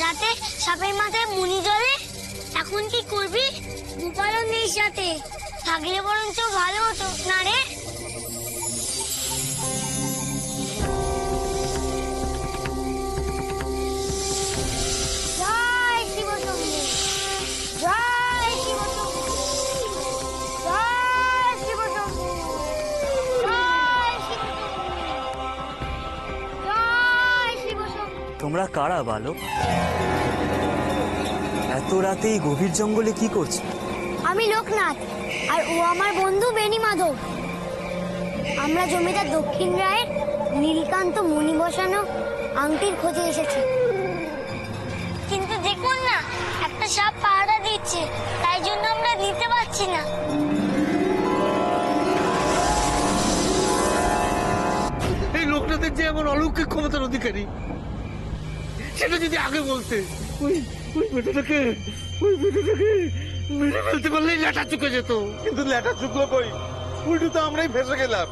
রাতে সাপের মাথায় মুনি জলে। এখন কি করবি? গোপালও নেই সাথে, থাকলে বরঞ্চ ভালো হতো না রে? জয় শিব শম্ভু, জয় শিব শম্ভু, জয় শিব শম্ভু, জয় শিব শম্ভু, জয় শিব শম্ভু। তোমরা কারা বালক? এত রাতে এই গভীর জঙ্গলে কি করছো? আমি লোকনাথ, আর ও আমার বন্ধু বেনি মাধব। আমরা জমিদার দক্ষিণ রায়ের নীলকান্ত মণি বসানো আংটির খোঁজে এসেছি। কিন্তু দেখুন না, একটা সাপ পাহারা দিচ্ছে, তাই জন্য আমরা নিতে পারছি না। এই লোকনাথের যে এমন অলৌকিক ক্ষমতার অধিকারী, সেটা যদি আগে বলতে, ওই বেটাটাকে মেরে ফেলতে পারলেই ল্যাটা চুকে যেত। কিন্তু ল্যাটা চুকলো কই, উল্টো তো আমরাই ফেসে গেলাম।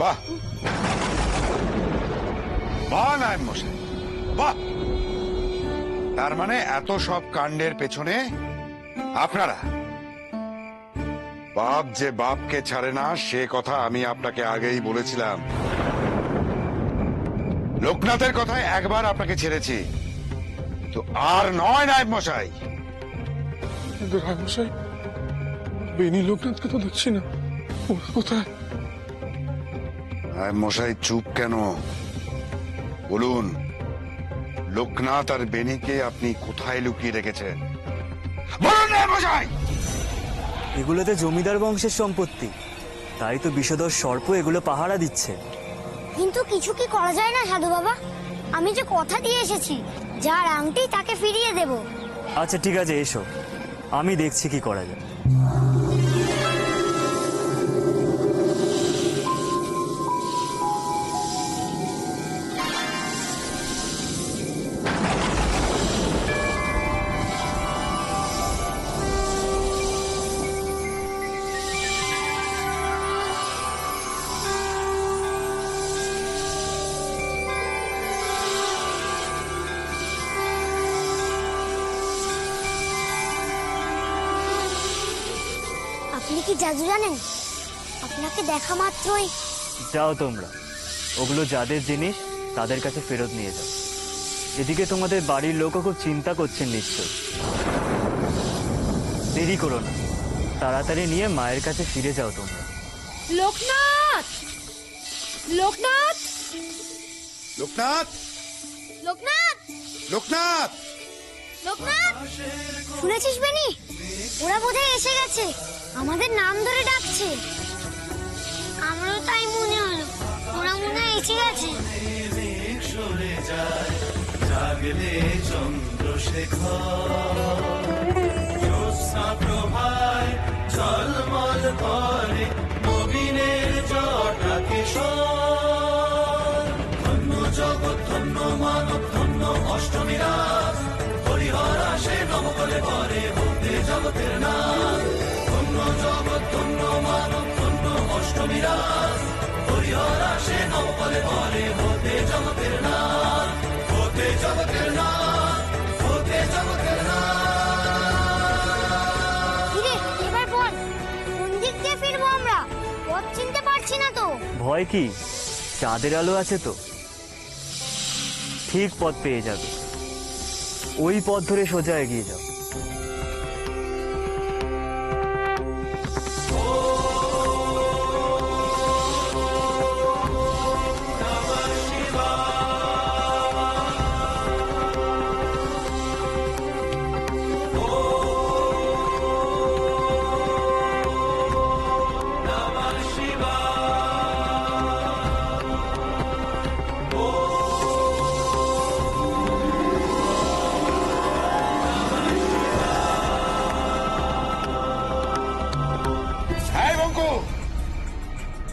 বাহ বাহ নায়েব মশাই, বাহ! তার মানে এত সব কাণ্ডের পেছনে আপনারা? বাপ যে বাপকে ছাড়ে না, সে কথা আমি আপনাকে আগেই বলেছিলাম। লোকনাথের কথায় একবার আপনাকে ছেড়েছি, তো আর নয় নায়েব মশাই। কিন্তু রায় মশাই, বেনি লোকনাথকে তো দেখছি না, ওরা কোথায়? নায়েব মশাই চুপ কেন? বলুন, লোকনাথ আর বেনিকে আপনি কোথায় লুকিয়ে রেখেছেন? বলুন নায়েব মশাই। এগুলোতে জমিদার বংশের সম্পত্তি, তাই তো বিষধর সর্প এগুলো পাহারা দিচ্ছে। কিন্তু কিছু কি করা যায় না সাধু বাবা? আমি যে কথা দিয়ে এসেছি, যার আংটি তাকে ফিরিয়ে দেব। আচ্ছা ঠিক আছে, এসো, আমি দেখছি কি করা যায়। আপনি কি জাদু জানেন? আপনাকে দেখা মাত্রই যাও তোমরা, ওগুলো যাদের জিনিস তাদের কাছে ফেরত নিয়ে যাও। এদিকে তোমাদের বাড়ির লোকও খুব চিন্তা করছেন নিশ্চয়। দেরি করো না, তাড়াতাড়ি নিয়ে মায়ের কাছে ফিরে যাও তোমরা। লোকনাথ, লোকনাথ, লোকনাথ, লোকনাথ, লোকনাথ! লোকনাথ! শুনেছিস বেনি? ওরা বোধহয় এসে গেছে, আমাদের নাম ধরে ডাকছে। আমারও তাই মনে হলো, ওরা মনে হয় এসে গেছে। জাগলে চন্দ্রশেখর, জ্যোৎস্না প্রভায় ঝলমল করে নবীনের জটা কিশোর। ধন্য জগৎ, ধন্য মানব, ধন্য অষ্টমী রাত, হরিহর আসে নবকলে পরে হতে জগতের নাম। ধন্য জগৎ, ধন্য মানব, ধন্য অষ্টমী রাত, হরিহর আসে নবকলে পরে হতে জগতের নাম, হতে জগতের নাম, হতে জগতের নাম। কিরে, এবার বল, কোন দিক দিয়ে ফিরবো আমরা? পথ চিনতে পারছি না তো। ভয় কি, চাঁদের আলো আছে তো, ঠিক পথ পেয়ে যাবে। ওই পথ ধরে সোজা এগিয়ে যাও।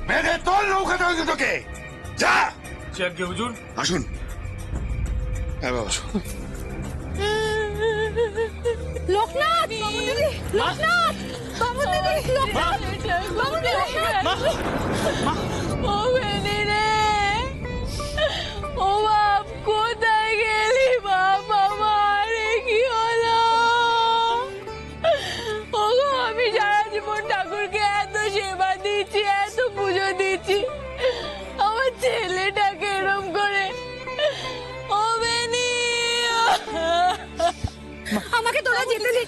বেঁধে তোর নৌকাতে ওই দুটোকে, যা। যাকে হুজুর, আসুন। হ্যাঁ বাবা। লোকনাথ, লোকনাথ, লোকনাথ, ও বেনি রে, ও বাপ কোথায় গেলি বাপ? তোরা যেতে দে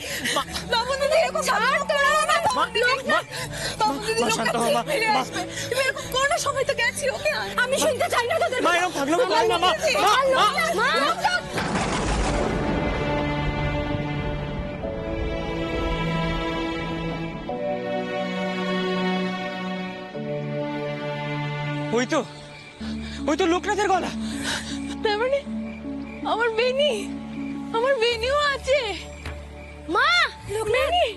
বাবু দিদি এরকম ছাড় তোরা বাবু দিদি শান্ত হ, মা, মা। তুমি এরকম কোনো সময় তো গেছি ওকে আমি শুনতে চাই না তোদের মা এরকম থাকলে করে না মা মা ওই তো লোকনাথের গলা। তার মানে আমার বেনিও আছে মা বেনি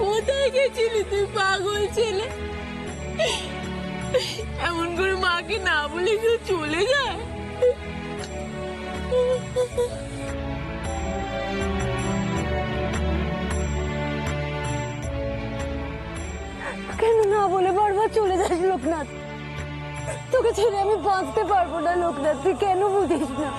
কোথায় গেছিলি তুই পাগল ছেলে এমন করে মাকে না বলে কেউ চলে যায় কেন না বলে বারবার চলে যাস লোকনাথ? তোকে ছেড়ে আমি বাঁচতে পারবো না লোকনাথ, তুই কেন বুঝিস না?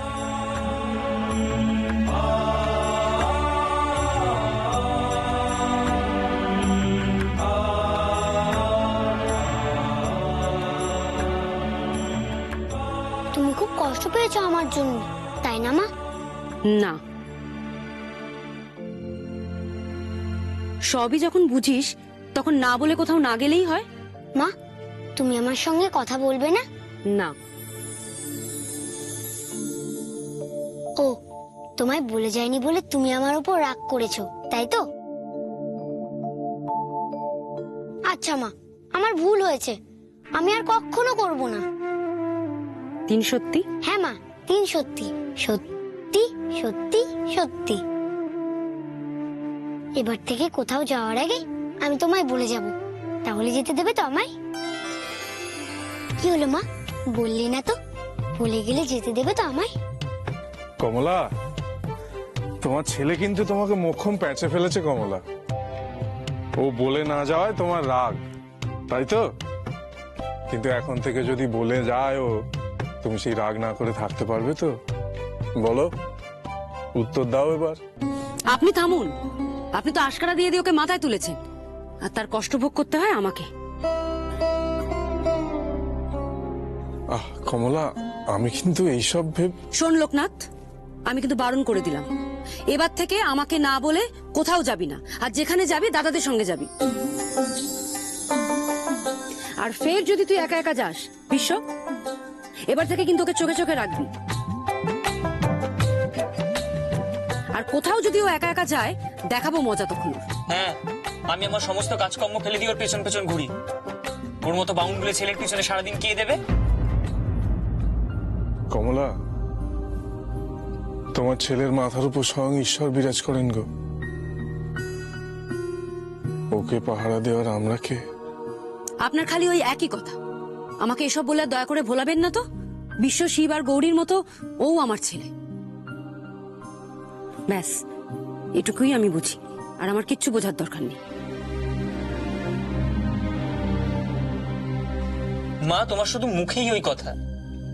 তুমি খুব কষ্ট পেয়েছো আমার জন্য, তাই না মা? না, সবই যখন বুঝিস তখন না বলে কোথাও না গেলেই হয়। মা, তুমি আমার সঙ্গে কথা বলবে না? না, ও, তোমায় বলে যায়নি বলে তুমি আমার উপর রাগ করেছো, তাই তো? আচ্ছা মা, আমার ভুল হয়েছে, আমি আর কখনো করব না। 3 সত্যি? হ্যাঁ মা, 3 সত্যি, সত্যি সত্যি সত্যি। এবার থেকে কোথাও যাওয়ার আগে আমি তোমায় বলে যাব, তাহলে যেতে দেবে তো আমায়? কি হলো মা, বললে না তো? বলে গেলে যেতে দেবে তো আমায়? কমলা, তোমার ছেলে কিন্তু তোমাকে মোক্ষম প্যাঁচে ফেলেছে কমলা। ও বলে না যাওয়ায় তোমার রাগ, তাই তো? কিন্তু এখন থেকে যদি বলে যায় ও, তুমি সেই রাগ না করে থাকতে পারবে তো? বলো, উত্তর দাও এবার। আপনি থামুন, আপনি তো আশকারা দিয়ে দিয়ে ওকে মাথায় তুলেছেন, আর তার কষ্ট ভোগ করতে হয় আমাকে। কমলা, আমি কিন্তু এইসব শোন লোকনাথ, আমি কিন্তু বারণ করে দিলাম, এবার থেকে আমাকে না বলে কোথাও যাবি না, আর যেখানে যাবি দাদাদের সঙ্গে যাবি। আর ফের যদি তুই একা একা যাস বিশ্ব, এবার থেকে কিন্তু ওকে চোখে চোখে রাখবি। আর কোথাও যদি ও একা একা যায়, দেখাবো মজা তখন। হ্যাঁ, আমি আমার সমস্ত কাজকর্ম ফেলে দিয়ে ওর পেছন পেছন ঘুরি। ওর মতো বাউন্ডুলে ছেলের পিছনে সারাদিন কে দেবে? কমলা, তোমার ছেলের মাথার উপর স্বয়ং ঈশ্বর বিরাজ করেন গো। ওকে পাহারা দেওয়ার আমরা কে? আপনার খালি ওই একই কথা, আমাকে এসব বলে আর দয়া করে ভোলাবেন না তো। বিশ্ব, শিব আর গৌরীর মতো ও আমার ছেলে, ব্যাস এটুকুই আমি বুঝি, আর আমার কিচ্ছু বোঝার দরকার নেই। মা, তোমার শুধু মুখেই ওই কথা,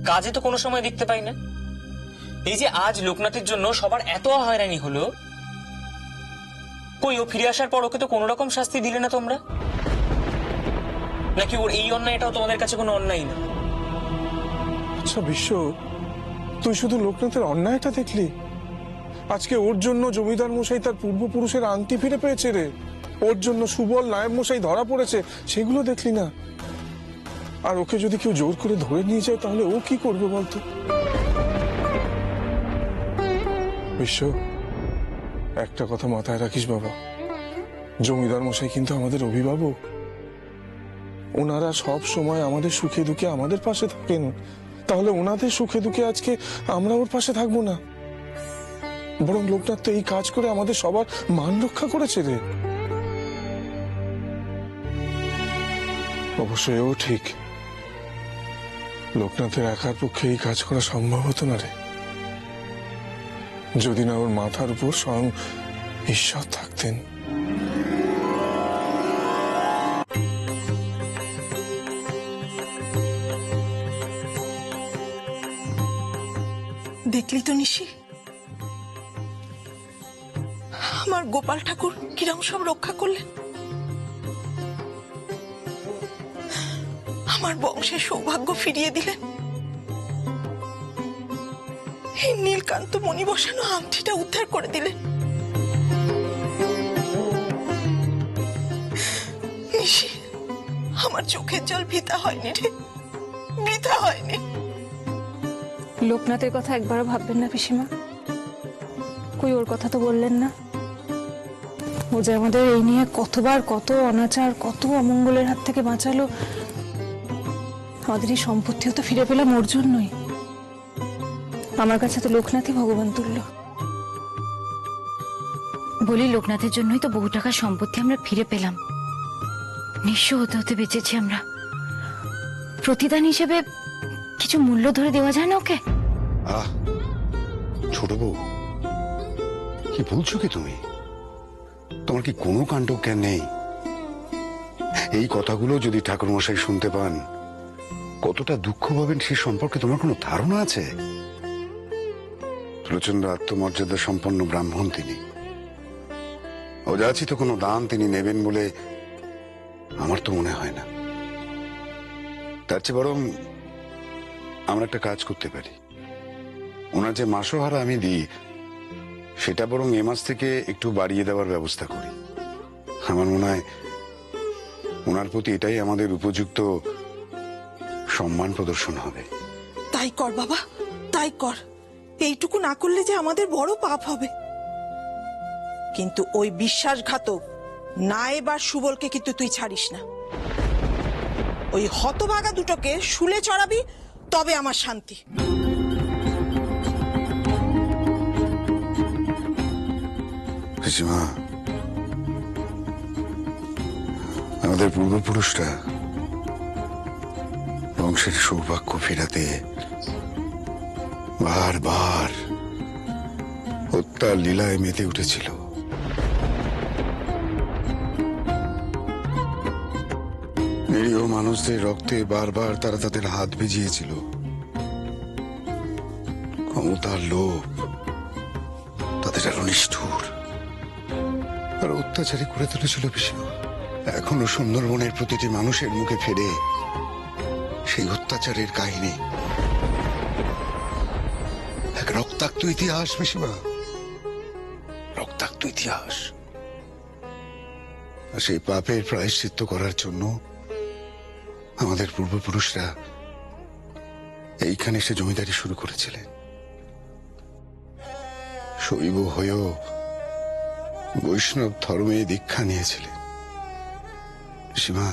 কাজে তো কোনো সময় দেখতে পাই না। এই যে আজ লোকনাথের জন্য সবার এত হয়রানি হলো, কই ও ফিরে আসার পর ওকে তো কোনো রকম শাস্তি দিলে না তোমরা? নাকি ওর এই অন্যায়টাও তোমাদের কাছে কোনো অন্যায় না? আচ্ছা বিশ্ব, তুই শুধু লোকনাথের অন্যায়টা দেখলি? আজকে ওর জন্য জমিদার মশাই তার পূর্বপুরুষের আংটি ফিরে পেয়েছে রে, ওর জন্য সুবল নায়েব মশাই ধরা পড়েছে, সেগুলো দেখলি না? আর ওকে যদি কেউ জোর করে ধরে নিয়ে যায় তাহলে ও কি করবে বলতো? বিশ্ব, একটা কথা মাথায় রাখিস বাবা, জমিদার মশাই কিন্তু আমাদের অভিভাবক। ওনারা সব সময় আমাদের সুখে দুঃখে আমাদের পাশে থাকেন, তাহলে ওনাদের সুখে দুঃখে আজকে আমরা ওর পাশে থাকবো না? বরং লোকনাথ তো এই কাজ করে আমাদের সবার মান রক্ষা করেছে রে। অবশ্যই ও ঠিক, লোকনাথের একার পক্ষে এই কাজ করা সম্ভব হতো না রে, যদি না ওর মাথার উপর স্বয়ং ঈশ্বর থাকতেন। দেখলি তো নিশি, আমার গোপাল ঠাকুর কিরম সব রক্ষা করলেন। আমার বংশের সৌভাগ্য ফিরিয়ে দিলেন। এই নীলকান্ত মণি বসানো আংটিটা উদ্ধার করে দিলেন। নিশি, আমার চোখের জল বৃথা হয়নি রে, বৃথা হয়নি। লোকনাথের কথা একবারও ভাববেন না পিসিমা। কই ওর কথা তো বললেন না। ও যে আমাদের এই নিয়ে কতবার কত অনাচার কত অমঙ্গলের হাত থেকে বাঁচালো। আমাদের এই সম্পত্তিও তো ফিরে পেলাম ওর জন্যই। আমার কাছে তো লোকনাথই ভগবান তুল্য। বলি লোকনাথের জন্যই তো বহু টাকার সম্পত্তি আমরা ফিরে পেলাম। নিঃস্ব হতে হতে বেঁচেছি আমরা। প্রতিদান হিসেবে কিছু মূল্য ধরে দেওয়া যায় না ওকে? আহ, ছোট বউ, কি বলছো কি তুমি? তোমার কি কোনো কাণ্ডজ্ঞান নেই? এই কথাগুলো যদি ঠাকুরমশাই শুনতে পান, কতটা দুঃখ পাবেন সে সম্পর্কে তোমার কোনো ধারণা আছে? প্রচন্ড আত্মমর্যাদা সম্পন্ন ব্রাহ্মণ তিনি। অযাচিত কোনো দান তিনি নেবেন বলে আমার তো মনে হয় না। তার চেয়ে বরং আমরা একটা কাজ করতে পারি। ওনার যে মাসোহারা আমি দিই, সেটা বরং এ মাস থেকে একটু বাড়িয়ে দেওয়ার ব্যবস্থা করি। আমার মনে হয় ওনার প্রতি এটাই আমাদের উপযুক্ত সম্মান প্রদর্শন হবে। তাই কর বাবা, তাই কর। এইটুকু না করলে যে আমাদের বড় পাপ হবে। কিন্তু ওই বিশ্বাসঘাতক না এবার সুবলকে কিন্তু তুই ছাড়িস না। ওই হতভাগা দুটোকে শুলে চড়াবি, তবে আমার শান্তি। পিসিমা, আমাদের পূর্বপুরুষরা বংশের সৌভাগ্য ফেরাতে বারবার হত্যার লীলায় মেতে উঠেছিল। নিরীহ মানুষদের রক্তে বারবার তারা তাদের হাত ভিজিয়েছিল। ক্ষমতার লোভ তাদের আরো নিষ্ঠুর আর অত্যাচারী করে তুলেছিল পিসিমা। এখনো সুন্দরবনের প্রতিটি মানুষের মুখে ফেরে সেই অত্যাচারের কাহিনী। এক রক্তাক্ত ইতিহাস পিসিমা, রক্তাক্ত ইতিহাস। আর সেই পাপের প্রায়শ্চিত্ত করার জন্য আমাদের পূর্বপুরুষরা এইখানে এসে জমিদারি শুরু করেছিলেন। শৈব হয়েও বৈষ্ণব ধর্মে দীক্ষা নিয়েছিলেন। সীমা,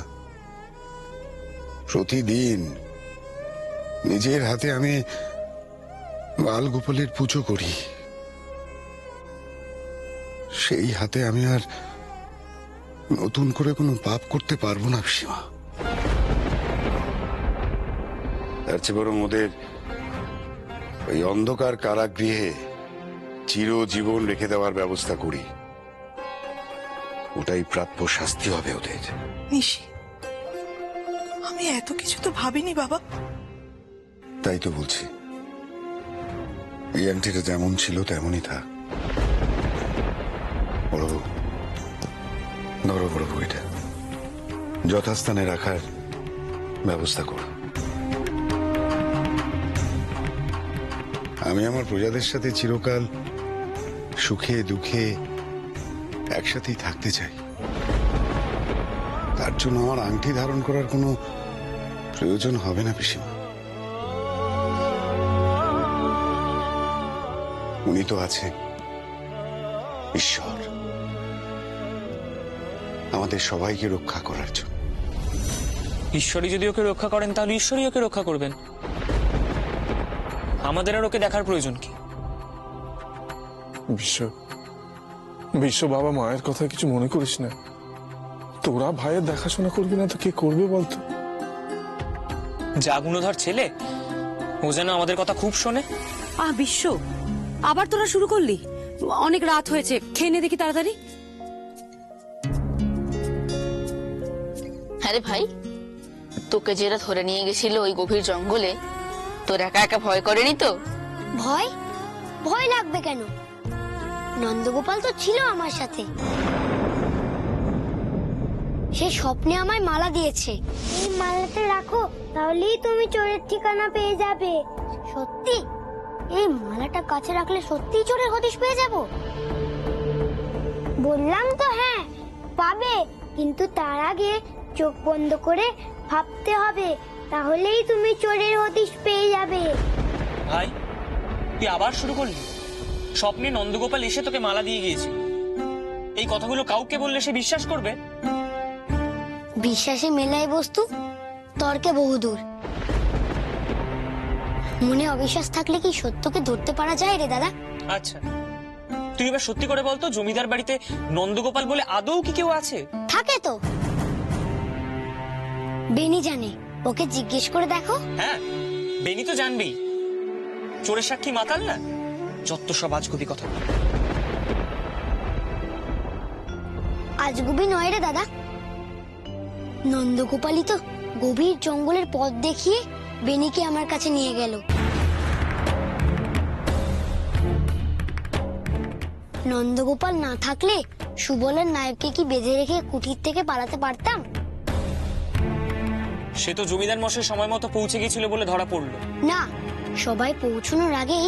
প্রতিদিন নিজের হাতে আমি বাল গোপালের পুজো করি। সেই হাতে আমি আর নতুন করে কোনো পাপ করতে পারবো না সীমা। তার চেয়ে বরং ওদের ওই অন্ধকার কারাগৃহে চিরজীবন রেখে দেওয়ার ব্যবস্থা করি। ওটাই প্রাপ্য শাস্তি হবে ওদের। নিশি, আমি এত কিছু তো ভাবিনি বাবা। তাই তো বলছি, এই আংটিটা যেমন ছিল তেমনই থাক। বড় বউ, ধরো বড় বউ, এটা যথাস্থানে রাখার ব্যবস্থা করো। আমি আমার প্রজাদের সাথে চিরকাল সুখে দুঃখে একসাথেই থাকতে চাই। তার জন্য আমার আংটি ধারণ করার কোনো প্রয়োজন হবে না পিসিমা। উনি তো আছেন, ঈশ্বর, আমাদের সবাইকে রক্ষা করার জন্য। ঈশ্বরই যদি ওকে রক্ষা করেন, তাহলে ঈশ্বরই ওকে রক্ষা করবেন। আমাদের আর ওকে দেখার প্রয়োজন কি? বিশ্ব বাবা মায়ের কথা কিছু মনে করিস না। তোরা ভাইয়ের দেখাশোনা করবি না তো কে করবে বলতো? যা গুণধর ছেলে, ও যেন আমাদের কথা খুব শোনে। বিশ্ব, আবার তোরা শুরু করলি? অনেক রাত হয়েছে, খেয়ে নে দেখি তাড়াতাড়ি। আরে ভাই, তোকে যেটা ধরে নিয়ে গেছিল ওই গভীর জঙ্গলে, তোর একা একা ভয় করেনি তো? ভয়? ভয় লাগবে কেন? নন্দগোপাল তো ছিল আমার সাথে। সে স্বপ্নে আমায় মালা দিয়েছে। এই মালাটা রাখো, তাহলেই তুমি চোরের ঠিকানা পেয়ে যাবে। সত্যি? এই মালাটা কাছে রাখলে সত্যিই চোরের হদিশ পেয়ে যাব? বললাম তো হ্যাঁ, পাবে, কিন্তু তার আগে চোখ বন্ধ করে ভাবতে হবে, তাহলেই তুমি চোরের হদিশ পেয়ে যাবে। ভাই তুই আবার শুরু করলি? স্বপ্নে নন্দগোপাল এসে তোকে মালা দিয়ে গিয়েছে, এই কথাগুলো কাউকে বললে সে বিশ্বাস করবে? বিশ্বাসে মেলাই বস্তু, তর্কে বহুদূর। মনে অবিশ্বাস থাকলে কি সত্যকে ধরতে পারা যায় রে দাদা? আচ্ছা তুই এবার সত্যি করে বলতো, জমিদার বাড়িতে নন্দগোপাল বলে আদৌ কি কেউ আছে? থাকে তো, বেনি জানে, ওকে জিজ্ঞেস করে দেখো। হ্যাঁ বেনি তো জানবেই, চোরের সাক্ষী মাতাল না, যত সব আজগুবি কথা। আজগুবি নয় রে দাদা, নন্দগোপালই তো গভীর জঙ্গলের পথ দেখিয়ে বেনিকে আমার কাছে নিয়ে গেল। নন্দগোপাল না থাকলে সুবলের নায়ককে কি বেঁধে রেখে কুঠির থেকে পালাতে পারতাম? সে তো জমিদার মশাই সময় মতো পৌঁছে গেছিল বলে ধরা পড়লো। না, সবাই পৌঁছানোর আগেই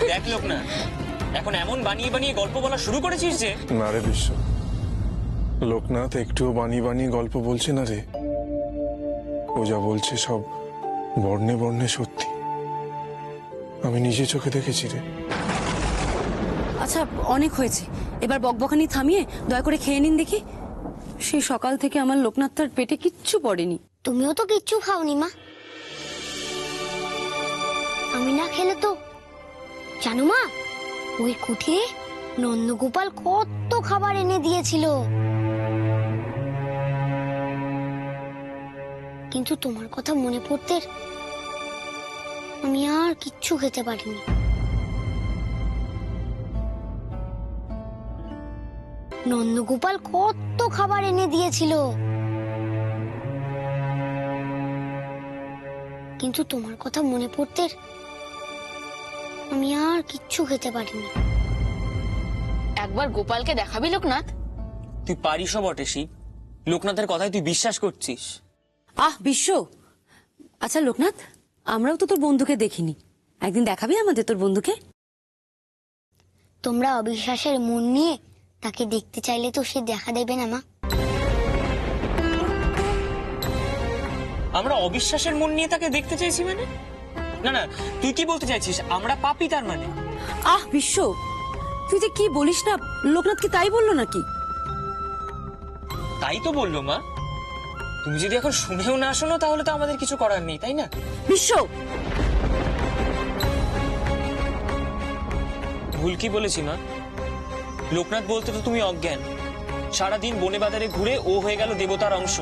দেখ লোকনাথ, এখন এমন বানিয়ে বানিয়ে গল্প বলা শুরু করেছিস যে। না রে বিশ্ব, লোকনাথ একটুও বানিয়ে বানিয়ে গল্প বলছে না রে। ও যা বলছে সব বর্ণে বর্ণে সত্যি, আমি নিজে চোখে দেখেছি রে। আচ্ছা অনেক হয়েছে, এবার বকবকানি থামিয়ে দয়া করে খেয়ে নিন দেখি। সেই সকাল থেকে আমার লোকনাথটার পেটে কিচ্ছু পড়েনি। তুমিও তো কিচ্ছু খাওনি মা। আমি না খেলে তো, জানো মা, ওই কুঠিরে নন্দগোপাল কত খাবার এনে দিয়েছিল, কিন্তু তোমার কথা মনে পড়তে আমি আর কিচ্ছু খেতে পারিনি। নন্দগোপাল কত খাবার এনে দিয়েছিল, কিন্তু তোমার কথা মনে পড়তে আমি আর কিচ্ছু খেতে পারিনি। একবার গোপালকে দেখাবি লোকনাথ? তুই পারিসও বটে শিব, লোকনাথের কথায় তুই বিশ্বাস করছিস? আহ বিশ্ব, আচ্ছা লোকনাথ, আমরাও তো তোর বন্ধুকে দেখিনি, একদিন দেখাবি আমাদের তোর বন্ধুকে? তোমরা অবিশ্বাসের মন নিয়ে তাকে দেখতে চাইলে তো সে দেখা দেবে না মা। আমরা অবিশ্বাসের মন নিয়ে তাকে দেখতে চাইছি মানে? না না, তুই কি বলতে চাইছিস আমরা পাপী তার মানে? আহ বিশ্ব, তুই যে কি বলিস না, লোকনাথ কি তাই বললো নাকি? তাই তো বললো মা, তুমি যদি এখন শুনেও না শোনো তাহলে তো আমাদের কিছু করার নেই, তাই না? বিশ্ব, ভুল কি বলেছি মা? লোকনাথ বলতে তো তুমি অজ্ঞান। সারাদিন বনে বাজারে ঘুরে ও হয়ে গেল দেবতার অংশ,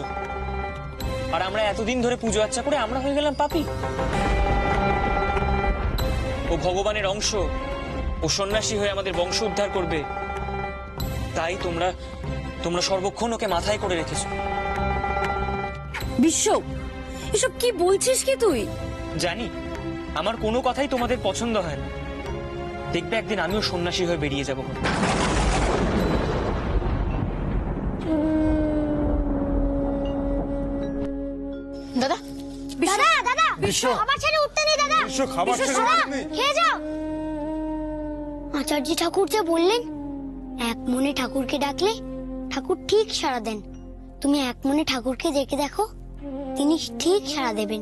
আর আমরা এতদিন ধরে পুজো আচ্চা করে আমরা হয়ে গেলাম পাপী। ও ভগবানের অংশ, ও সন্ন্যাসী হয়ে আমাদের বংশ উদ্ধার করবে, তাই তোমরা সর্বক্ষণ ওকে মাথায় করে রেখেছো। বিশ্ব, এসব কি বলছিস কি তুই? জানি আমার কোনো কথাই তোমাদের পছন্দ হয় না, দেখবে একদিন আমিও সন্ন্যাসী হয়ে বেরিয়ে যাবো। দাদা দাদা দাদা, খাবার ছেড়ে উঠতে নেই দাদা। খাবার ছেড়ে দাদা, উঠতে নেই। খেয়ে যাও। আচার্য ঠাকুর যে বললেন, এক মনে ঠাকুরকে ডাকলে ঠাকুর ঠিক সাড়া দেন। তুমি এক মনে ঠাকুরকে ডেকে দেখো, তিনি ঠিক সাড়া দেবেন।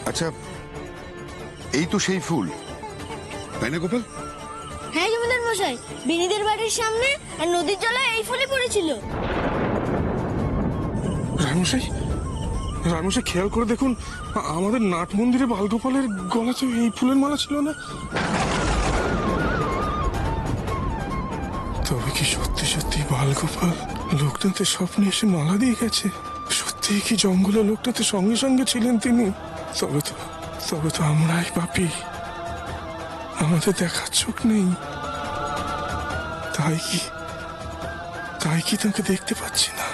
আচ্ছা, এই তো সেই ফুল, তাই না গোপাল? হ্যাঁ জমিদার মশাই, বেনিদের বাড়ির সামনে আর নদীর জলে এই ফুলই পড়েছিল। রামশাই, রামশাই খেয়াল করে দেখুন, আমাদের নাট মন্দিরে বালগোপালের গলাতে এই ফুলের মালা ছিল না? কি সত্যি সত্যি বালগোপাল লোকনাথের স্বপ্নে এসে মালা দিয়ে গেছে? সত্যি কি জঙ্গলে লোকনাথের সঙ্গে সঙ্গে ছিলেন তিনি? তবে তো আমরাই পাপী, আমাদের দেখার চোখ নেই। তাই কি তাকে দেখতে পাচ্ছি না?